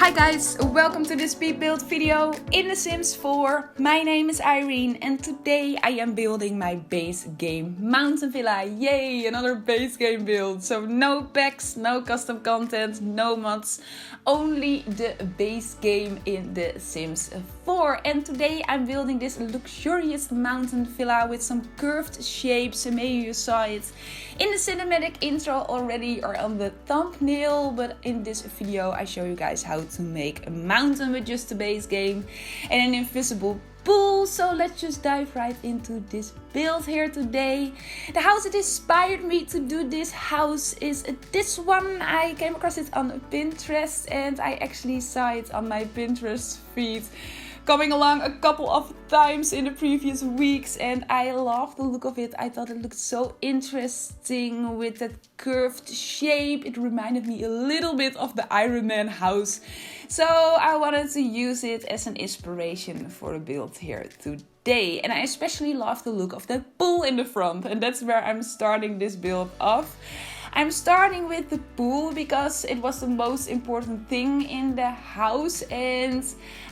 Hi guys, welcome to this speed build video in The Sims 4. My name is Irene and today I am building my base game Mountain Villa. Yay, another base game build. So no packs, no custom content, no mods, only the base game in The Sims 4. And today I'm building this luxurious mountain villa with some curved shapes. Maybe you saw it in the cinematic intro already or on the thumbnail, but in this video I show you guys how to make a mountain with just a base game and an invisible pool. So let's just dive right into this build here today. The house that inspired me to do this house is this one. I came across it on Pinterest and I actually saw it on my Pinterest feed coming along a couple of times in the previous weeks, and I love the look of it. I thought it looked so interesting with that curved shape. It reminded me a little bit of the Iron Man house. So I wanted to use it as an inspiration for the build here today. And I especially love the look of that pool in the front, and that's where I'm starting this build off. I'm starting with the pool because it was the most important thing in the house and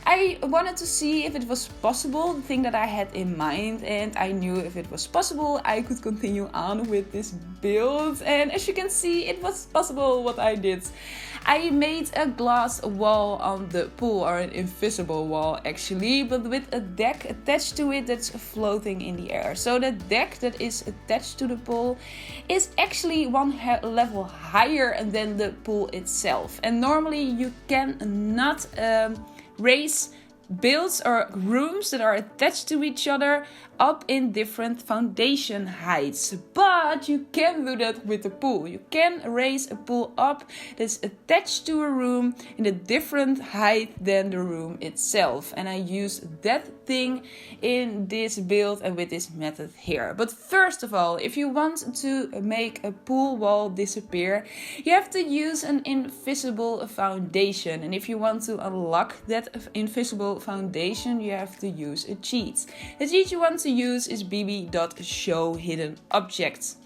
I wanted to see if it was possible, the thing that I had in mind, and I knew if it was possible I could continue on with this build, and as you can see it was possible what I did. I made a glass wall on the pool, or an invisible wall actually, but with a deck attached to it that's floating in the air. So the deck that is attached to the pool is actually one level higher than the pool itself. And normally you cannot raise builds or rooms that are attached to each other up in different foundation heights, but you can do that with the pool. You can raise a pool up that's attached to a room in a different height than the room itself, and I use that thing in this build and with this method here. But first of all, if you want to make a pool wall disappear, you have to use an invisible foundation, and if you want to unlock that invisible foundation you have to use a cheat. The cheat you want to use is bb.showhiddenobjects.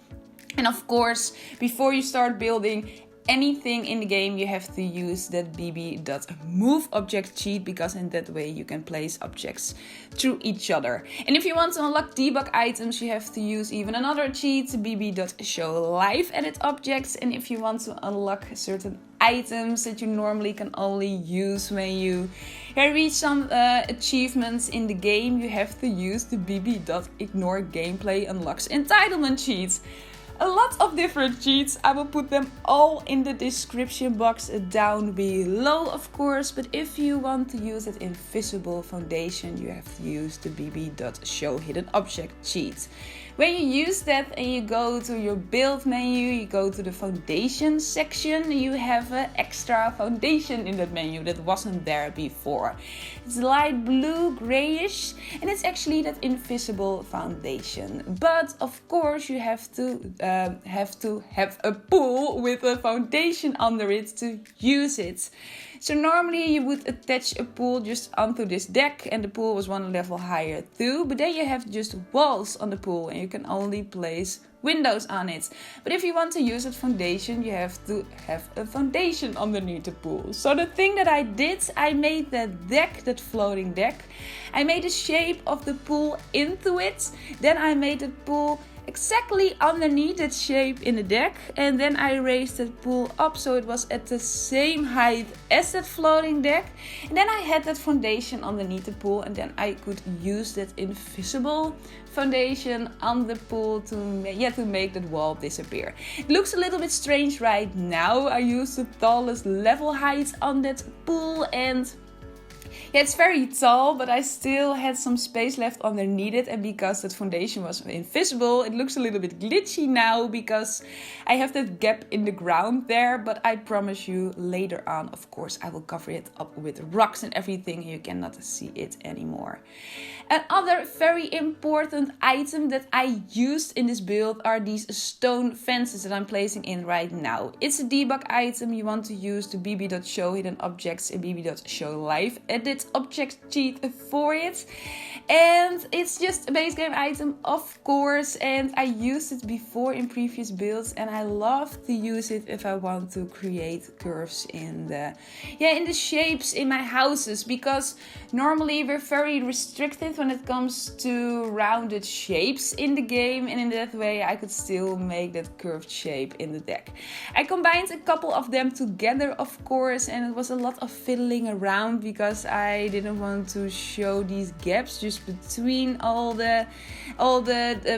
And of course, before you start building anything in the game, you have to use that bb.moveobject cheat, because in that way you can place objects through each other. And if you want to unlock debug items, you have to use even another cheat, bb.showliveeditobjects. And if you want to unlock certain items that you normally can only use when you reach some achievements in the game, you have to use the bb.ignoregameplayunlocksentitlement cheat. A lot of different cheats. I will put them all in the description box down below, of course. But if you want to use that invisible foundation, you have to use the bb.showhiddenobject cheat. When you use that and you go to your build menu, you go to the foundation section, you have an extra foundation in that menu that wasn't there before. It's light blue, grayish, and it's actually that invisible foundation. But of course you have to have a pool with a foundation under it to use it. So normally you would attach a pool just onto this deck, and the pool was one level higher too, but then you have just walls on the pool and you can only place windows on it. But if you want to use that foundation, you have to have a foundation underneath the pool. So the thing that I did, I made that deck, that floating deck, I made the shape of the pool into it, then I made the pool exactly underneath that shape in the deck, and then I raised that pool up so it was at the same height as that floating deck, and then I had that foundation underneath the pool, and then I could use that invisible foundation on the pool to make that wall disappear. It looks a little bit strange right now. I used the tallest level height on that pool, and yeah, it's very tall, but I still had some space left underneath it, and because that foundation was invisible, it looks a little bit glitchy now because I have that gap in the ground there, but I promise you later on, of course, I will cover it up with rocks and everything, and you cannot see it anymore. Another very important item that I used in this build are these stone fences that I'm placing in right now. It's a debug item. You want to use the bb.showhiddenobjects and bb.showliveeditobjects its object sheet for it. And it's just a base game item, of course, and I used it before in previous builds, and I love to use it if I want to create curves in the shapes in my houses, because normally we're very restricted when it comes to rounded shapes in the game, and in that way I could still make that curved shape in the deck. I combined a couple of them together, of course, and it was a lot of fiddling around because I didn't want to show these gaps just between all the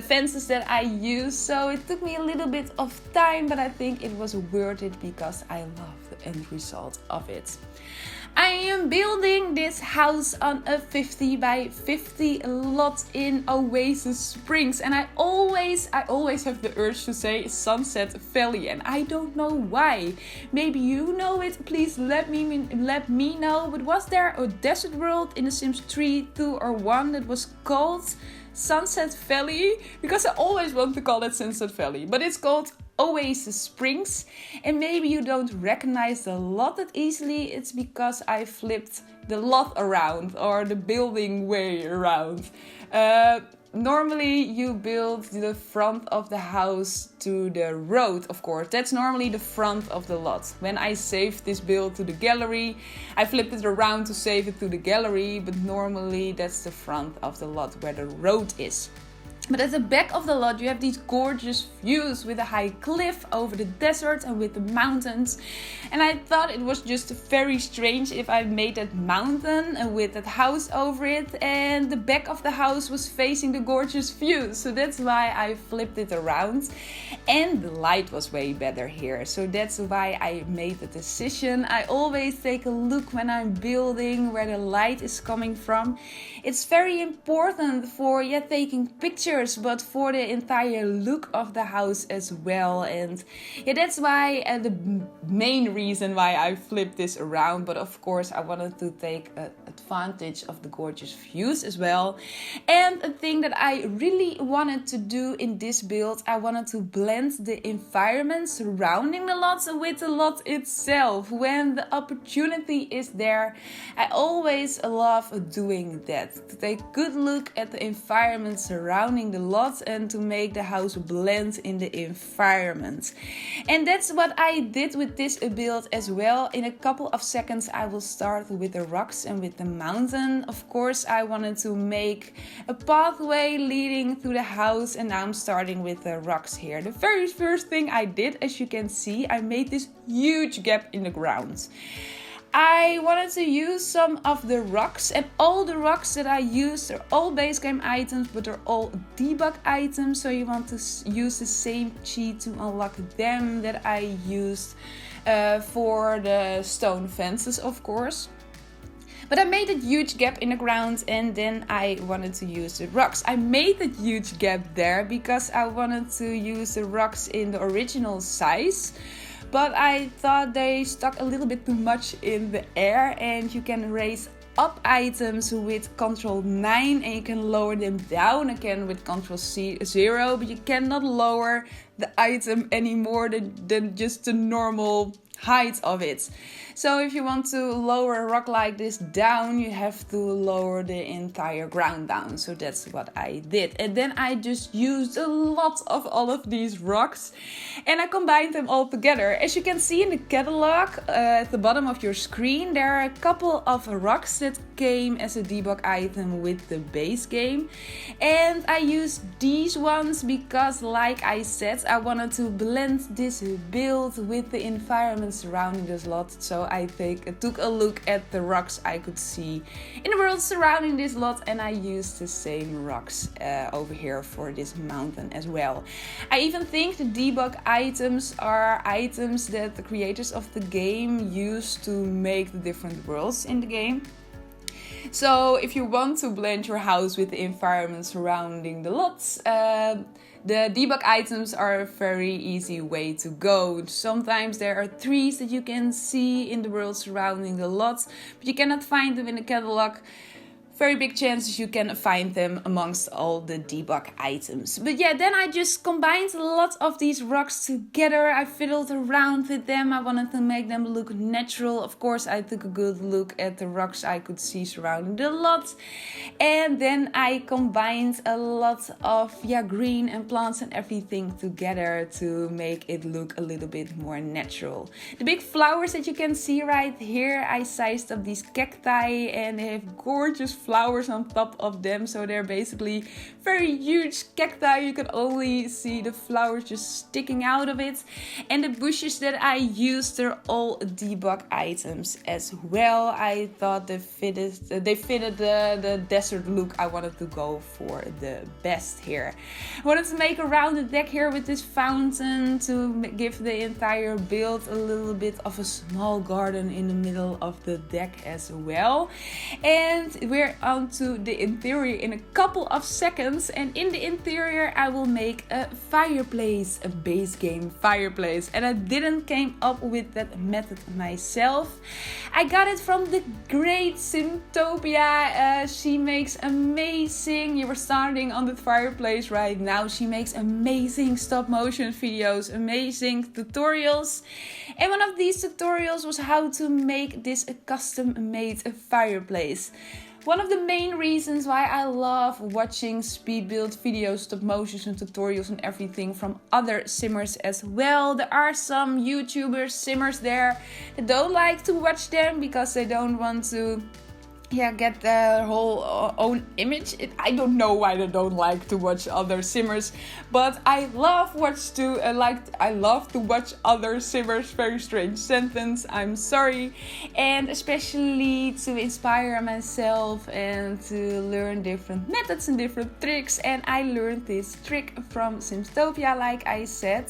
fences that I use. So it took me a little bit of time, but I think it was worth it because I love the end result of it. I am building this house on a 50 by 50 lot in Oasis Springs, and I always have the urge to say Sunset Valley, and I don't know why. Maybe you know it, please let me know. But was there a desert world in The Sims 3, 2 or 1 that was called Sunset Valley? Because I always want to call it Sunset Valley, but it's called Oasis Springs, and maybe you don't recognize the lot that easily. It's because I flipped the lot around, or the building way around. Normally you build the front of the house to the road, of course. That's normally the front of the lot. When I saved this build to the gallery, I flipped it around to save it to the gallery, but normally that's the front of the lot where the road is. But at the back of the lot you have these gorgeous views with a high cliff over the desert and with the mountains. And I thought it was just very strange if I made that mountain with that house over it, and the back of the house was facing the gorgeous views. So that's why I flipped it around, and the light was way better here. So that's why I made the decision. I always take a look when I'm building where the light is coming from. It's very important for taking pictures, but for the entire look of the house as well. And that's why the main reason why I flipped this around. But of course I wanted to take advantage of the gorgeous views as well. And a thing that I really wanted to do in this build, I wanted to blend the environment surrounding the lot with the lot itself. When the opportunity is there, I always love doing that. To take a good look at the environment surrounding the lot and to make the house blend in the environment. And that's what I did with this build as well. In a couple of seconds I will start with the rocks and with the mountain. Of course I wanted to make a pathway leading to the house, and now I'm starting with the rocks here. The very first thing I did, as you can see, I made this huge gap in the ground. I wanted to use some of the rocks, and all the rocks that I used are all base game items, but they're all debug items. So you want to use the same cheat to unlock them that I used for the stone fences, of course. But I made a huge gap in the ground, and then I wanted to use the rocks. I made a huge gap there because I wanted to use the rocks in the original size. But I thought they stuck a little bit too much in the air, and you can raise up items with Ctrl 9 and you can lower them down again with Ctrl 0, but you cannot lower the item any more than just the normal height of it. So if you want to lower a rock like this down, you have to lower the entire ground down. So that's what I did. And then I just used a lot of all of these rocks and I combined them all together. As you can see in the catalog at the bottom of your screen, there are a couple of rocks that came as a debug item with the base game. And I used these ones because, like I said, I wanted to blend this build with the environment surrounding this lot. So I took a look at the rocks I could see in the world surrounding this lot, and I used the same rocks over here for this mountain as well. I even think the debug items are items that the creators of the game use to make the different worlds in the game. So if you want to blend your house with the environment surrounding the lots, the debug items are a very easy way to go. Sometimes there are trees that you can see in the world surrounding the lots, but you cannot find them in the catalog. very big chances you can find them amongst all the debug items. But yeah, then I just combined a lot of these rocks together. I fiddled around with them. I wanted to make them look natural. Of course, I took a good look at the rocks I could see surrounding the lot. And then I combined a lot of green and plants and everything together to make it look a little bit more natural. The big flowers that you can see right here, I sized up these cacti and they have gorgeous flowers on top of them. So they're basically very huge cacti. You can only see the flowers just sticking out of it. And the bushes that I used are all debug items as well. I thought they fitted the desert look I wanted to go for the best here. I wanted to make a rounded deck here with this fountain to give the entire build a little bit of a small garden in the middle of the deck as well. And we're on to the interior in a couple of seconds, and in the interior I will make a fireplace, a base game fireplace, and I didn't came up with that method myself. I got it from the great Simtopia. She makes amazing, you were starting on the fireplace right now, she makes amazing stop motion videos, amazing tutorials, and one of these tutorials was how to make this a custom made fireplace. One of the main reasons why I love watching speed build videos, stop motions and tutorials and everything from other simmers as well. There are some YouTubers, simmers there that don't like to watch them because they don't want to get their whole own image. I don't know why they don't like to watch other simmers, but I love to watch other simmers. Very strange sentence, I'm sorry. And especially to inspire myself and to learn different methods and different tricks. And I learned this trick from Simtopia, like I said.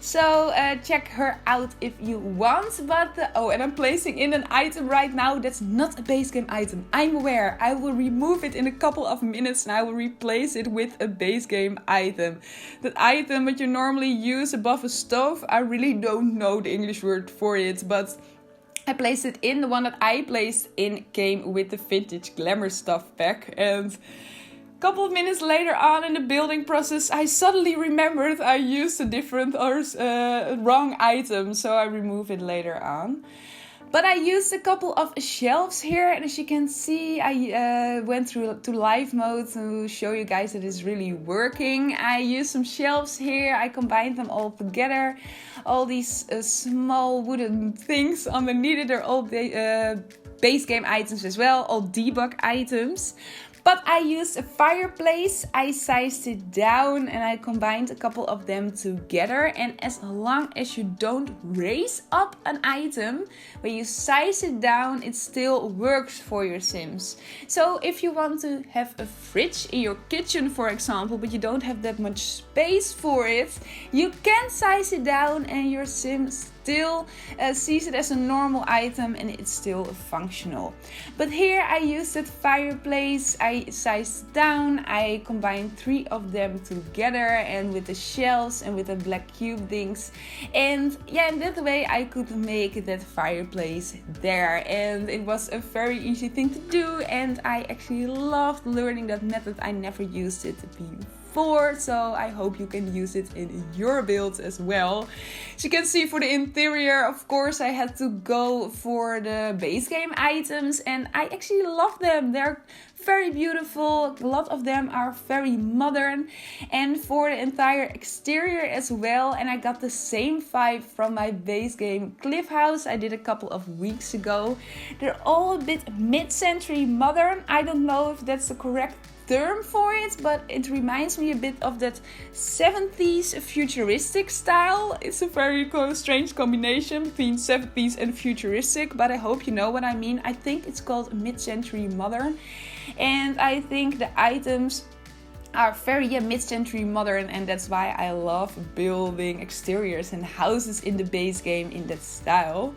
So check her out if you want. But and I'm placing in an item right now that's not a base game item. I'm aware. I will remove it in a couple of minutes and I will replace it with a base game item. That item that you normally use above a stove, I really don't know the English word for it, but I placed it in. The one that I placed in came with the vintage glamour stuff pack, and a couple of minutes later on in the building process, I suddenly remembered I used a different or wrong item, so I removed it later on. But I used a couple of shelves here, and as you can see, I went through to live mode to show you guys that it's really working. I used some shelves here, I combined them all together. All these small wooden things underneath it are all base game items as well, all debug items. But I used a fireplace, I sized it down and I combined a couple of them together. And as long as you don't raise up an item, when you size it down, it still works for your Sims. So if you want to have a fridge in your kitchen, for example, but you don't have that much space for it, you can size it down and your Sim still sees it as a normal item and it's still functional. But here I used that fireplace, I sized down, I combined 3 of them together and with the shelves and with the black cube things. And yeah, in that way I could make that fireplace there. And it was a very easy thing to do and I actually loved learning that method. I never used it before, so I hope you can use it in your builds as well. As you can see, for the interior, of course, I had to go for the base game items and I actually love them. They're very beautiful. A lot of them are very modern, and for the entire exterior as well. And I got the same vibe from my base game cliff house I did a couple of weeks ago. They're all a bit mid-century modern. I don't know if that's the correct term for it, but it reminds me a bit of that 70s futuristic style. It's a very strange combination between 70s and futuristic, but I hope you know what I mean. I think it's called mid-century modern, and I think the items are very mid-century modern, and that's why I love building exteriors and houses in the base game in that style.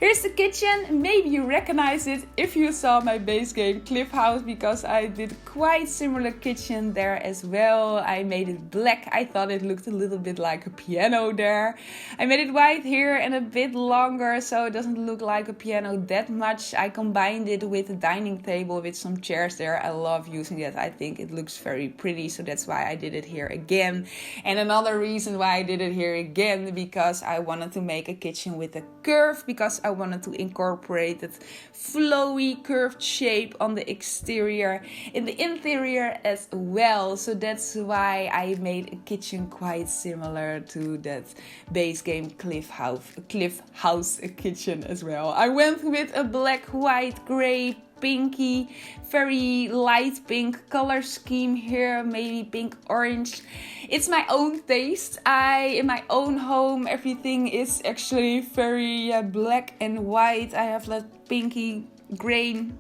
Here's the kitchen. Maybe you recognize it if you saw my base game Cliff House, because I did quite similar kitchen there as well. I made it black. I thought it looked a little bit like a piano there. I made it white here and a bit longer so it doesn't look like a piano that much. I combined it with a dining table with some chairs there. I love using that. I think it looks very pretty, so that's why I did it here again. And another reason why I did it here again, because I wanted to make a kitchen with a curve, because I wanted to incorporate that flowy curved shape on the exterior in the interior as well. So that's why I made a kitchen quite similar to that base game Cliff House kitchen as well. I went with a black, white, grey, pinky, very light pink color scheme here, maybe pink orange. It's my own taste. In my own home, everything is actually very black and white. I have that pinky gray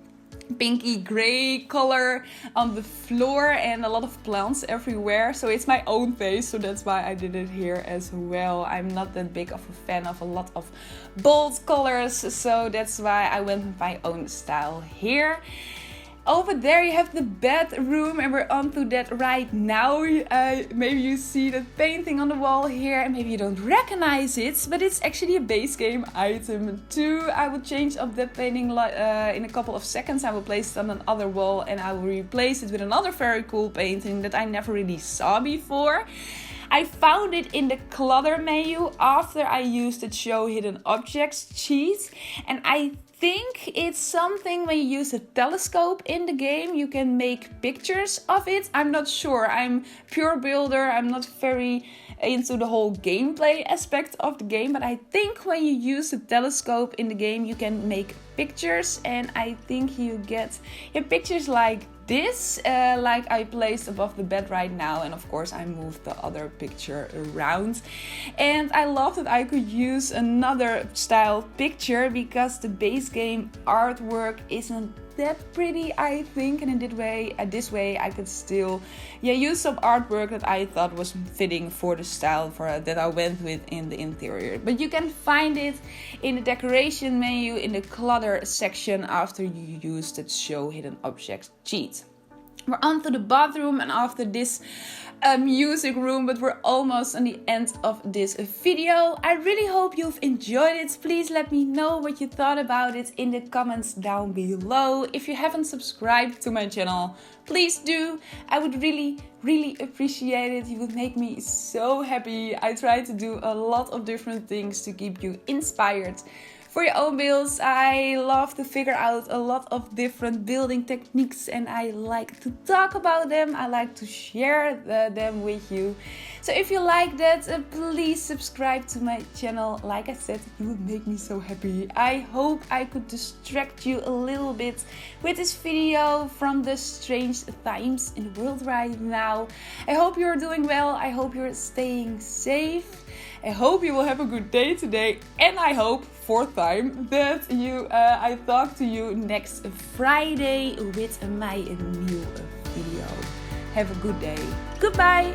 color on the floor and a lot of plants everywhere, so it's my own taste, so that's why I did it here as well. I'm not that big of a fan of a lot of bold colors, so that's why I went with my own style here. Over there you have the bedroom, and we're on to that right now. Maybe you see the painting on the wall here, and maybe you don't recognize it, but it's actually a base game item too. I will change up that painting in a couple of seconds. I will place it on another wall and I will replace it with another very cool painting that I never really saw before. I found it in the clutter menu after I used the Show Hidden Objects cheat, and I think it's something when you use a telescope in the game you can make pictures of it. I'm not sure. I'm pure builder. I'm not very into the whole gameplay aspect of the game, but I think when you use a telescope in the game you can make pictures, and I think you get pictures like this, like I placed above the bed right now, and of course I moved the other picture around. And I love that I could use another style picture because the base game artwork isn't that pretty, I think, and in this way I could still use some artwork that I thought was fitting for the style that I went with in the interior. But you can find it in the decoration menu in the clutter section after you use that Show Hidden Objects cheat. We're on to the bathroom, and after this music room, but we're almost on the end of this video. I really hope you've enjoyed it. Please let me know what you thought about it in the comments down below. If you haven't subscribed to my channel, please do. I would really appreciate it. You would make me so happy. I try to do a lot of different things to keep you inspired for your own builds. I love to figure out a lot of different building techniques, and I like to talk about them. I like to share them with you. So if you like that, please subscribe to my channel. Like I said, you would make me so happy. I hope I could distract you a little bit with this video from the strange times in the world right now. I hope you're doing well. I hope you're staying safe. I hope you will have a good day today, and I hope, fourth time, that I talk to you next Friday with my new video. Have a good day. Goodbye!